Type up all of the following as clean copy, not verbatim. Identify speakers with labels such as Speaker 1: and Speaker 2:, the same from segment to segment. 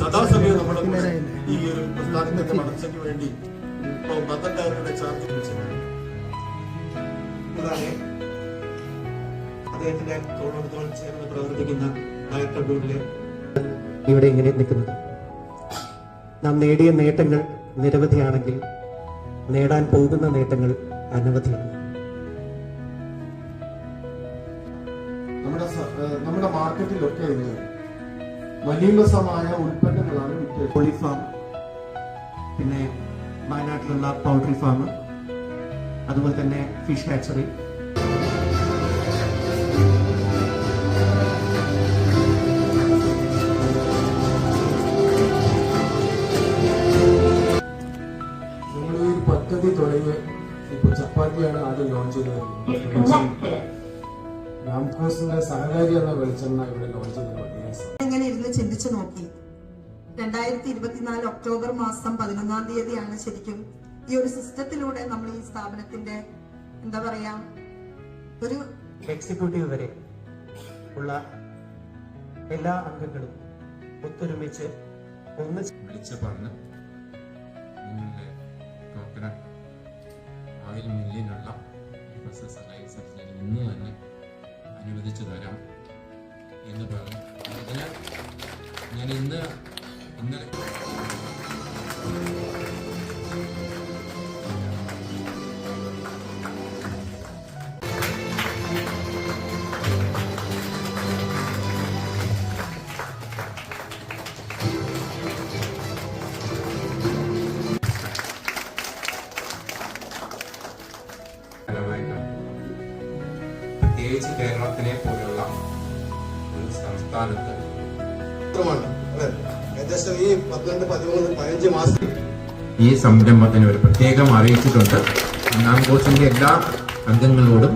Speaker 1: സദാസമയം നമ്മുടെ ഈ ഒരു പ്രസ്ഥാനത്തിന്റെ വളർച്ചയ്ക്ക് വേണ്ടി മതക്കാരുടെ ചാർജ് വെച്ചിട്ടുണ്ട്. കൂടാതെ അദ്ദേഹത്തിന്റെ തോളോട് ചേർന്ന് പ്രവർത്തിക്കുന്ന ഡയറക്ടർ ബോർഡിലെ
Speaker 2: ഇവിടെ ഇങ്ങനെ നിൽക്കുന്നത്. നാം നേടിയ നേട്ടങ്ങൾ നിരവധിയാണെങ്കിൽ നേടാൻ പോകുന്ന നേട്ടങ്ങൾ അനവധിയാണ്.
Speaker 1: നമ്മുടെ മാർക്കറ്റിലൊക്കെ മലീമസമായ ഉൽപ്പന്നങ്ങളാണ് വിറ്റ്.
Speaker 2: കോഴി ഫാം, പിന്നെ വയനാട്ടിലുള്ള പൗൾട്രി ഫാം, അതുപോലെ തന്നെ ഫിഷ് ഹാച്ചറി.
Speaker 1: നമ്മൾ ഈ പദ്ധതി തുടങ്ങി ഇപ്പൊ ചപ്പാത്തിയാണ് ആദ്യം ലോഞ്ച് ചെയ്തത്. രാംകോസിന്റെ സഹകാരി എന്ന വെളിച്ചെണ്ണ ഇവിടെ ലോഞ്ച് ചെയ്തത്.
Speaker 3: ഇങ്ങനെ ഇരുന്ന് ചിന്തിച്ചു നോക്കി. 2024 ഒക്ടോബർ മാസം 11-ാം തീയതിയാണ് ശരിക്കും ഈ ഒരു സിസ്റ്റത്തിലൂടെ നമ്മൾ ഈ സ്ഥാപനത്തിന്റെ എന്താ പറയാ ഒരു
Speaker 2: എക്സിക്യൂട്ടീവ് വരെ ഉള്ള എല്ലാ അംഗങ്ങളും ഒത്തൊരുമിച്ച്
Speaker 4: വിളിച്ച് പറഞ്ഞ് നിങ്ങളുടെ കോക്കനട്ട് ഓയിൽ മില്ലിനുള്ള ലൈസൻസ് ഇന്ന് തന്നെ അനുവദിച്ചു തരാം എന്ന് പറഞ്ഞു. അതിന് ഞാൻ ഇന്നലെ പ്രത്യേകിച്ച് കേരളത്തിനെ പോലുള്ള ഒരു സംസ്ഥാനത്ത്
Speaker 1: ഈ 12, 13, 15 മാസം
Speaker 4: ഈ സംരംഭത്തിന് ഒരു പ്രത്യേകം അറിയിച്ചിട്ടുണ്ട്. നാംകോസിന്റെ എല്ലാ അംഗങ്ങളോടും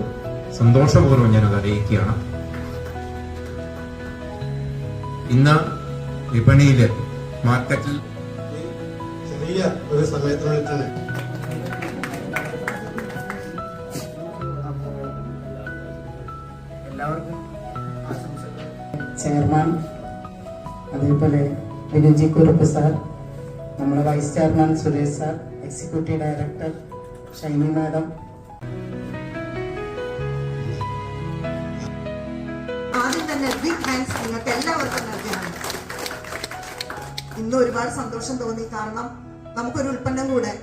Speaker 4: സന്തോഷപൂർവ്വം ഞാനത് അറിയിക്കുകയാണ്. ഇന്ന് വിപണിയില് മാർക്കറ്റിൽ
Speaker 1: ചെറിയ ഒരു സമയത്തിനുള്ളിൽ തന്നെ
Speaker 5: ചെയർമാൻ, അതേപോലെ വിനുജി കുറുപ്പ് സാർ, നമ്മുടെ vice chairman Suresh sir, executive director Shiny madam.
Speaker 3: ആദ്യം തന്നെ ബിഗ് താങ്ക്സ് നിങ്ങൾക്ക് എല്ലാവർക്കും നൽകുകയാണ്. ഇന്ന് ഒരുപാട് സന്തോഷം തോന്നി. കാരണം നമുക്കൊരു ഉൽപ്പന്നം കൂടെ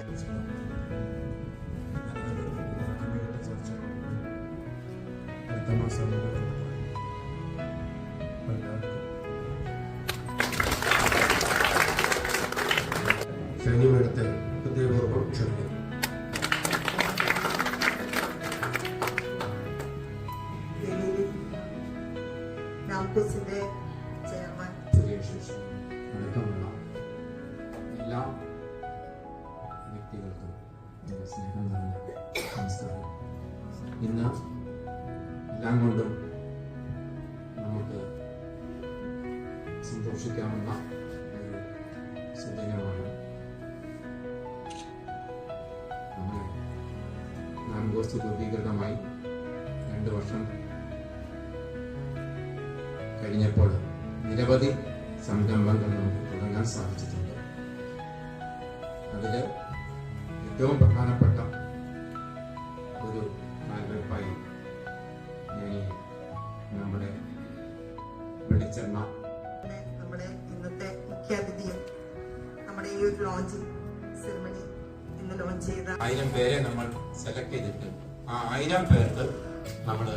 Speaker 1: ഷൈനി മേഡത്തെ ഹൃദയപൂർവ്വം ക്ഷണിക്കുന്നു.
Speaker 3: രാംകോസിന്റെ ചെയർമാൻ
Speaker 4: അടക്കമുള്ള എല്ലാ വ്യക്തികൾക്കും സ്നേഹം നിറഞ്ഞ നമസ്കാരം. ഇന്ന് എല്ലാം കൊണ്ടും നമുക്ക് സന്തോഷിക്കാവുന്ന ഒരു സുദിനമാണ്. നമ്മുടെ നാംകോസ് രൂപീകൃതമായി 2 വർഷം കഴിഞ്ഞപ്പോൾ നിരവധി സംരംഭങ്ങൾ നമുക്ക് തുടങ്ങാൻ സാധിച്ചിട്ടുണ്ട്. അതിൽ ഏറ്റവും പ്രധാനപ്പെട്ട ഒരു കാൽവെപ്പായി ഞാൻ നമ്മുടെ വെളിച്ചെണ്ണ
Speaker 3: നമ്മുടെ ഇന്നത്തെ മുഖ്യാതിഥിയും നമ്മുടെ ഈ ഒരു ലോഞ്ചിങ് സെറിമണി ഇന്ന് ലോഞ്ച് ചെയ്ത
Speaker 4: 1000 പേരെ നമ്മൾ സെലക്ട് ചെയ്തിട്ട് ആ 1000 പേർക്ക് നമ്മൾ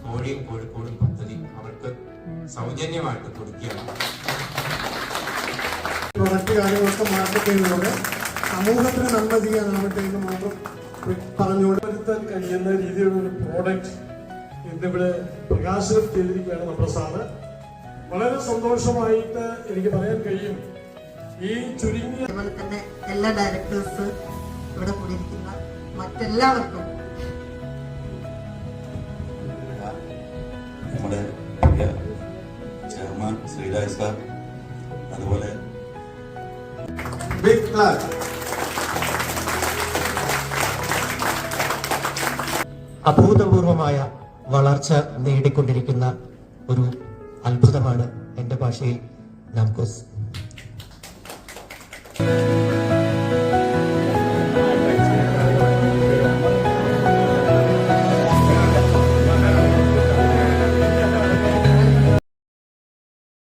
Speaker 4: കോഴിയും കോഴിക്കോടും പദ്ധതി അവർക്ക് സൗജന്യമായിട്ട് കൊടുക്കുകയാണ്.
Speaker 1: പ്രൊഡക്റ്റ് കാര്യങ്ങളൊക്കെ മാർക്കറ്റ് ചെയ്യുന്നതോടെ സമൂഹത്തിന് നന്മ ചെയ്യാനാവട്ടെ എന്ന് മാത്രം പറഞ്ഞുകൊണ്ട് വരുത്താൻ കഴിയുന്ന രീതിയിലുള്ള ഒരു പ്രോഡക്റ്റ് ഇന്നിവിടെ പ്രകാശനം ചെയ്തിരിക്കുകയാണ് നമ്മുടെ സാറ്. വളരെ സന്തോഷമായിട്ട് എനിക്ക് പറയാൻ കഴിയും. ഈ ചുരുങ്ങിയ
Speaker 3: അതുപോലെ തന്നെ എല്ലാ ഡയറക്ടേഴ്സ് ഇവിടെ കൂടിയിരിക്കുന്ന മറ്റെല്ലാവർക്കും
Speaker 6: നമ്മുടെ ചെയർമാൻ ശ്രീരാജ് സാർ, അതുപോലെ
Speaker 2: അഭൂതപൂർവമായ വളർച്ച നേടിക്കൊണ്ടിരിക്കുന്ന ഒരു അത്ഭുതമാണ് എൻ്റെ ഭാഷയിൽ നാംകോസ്.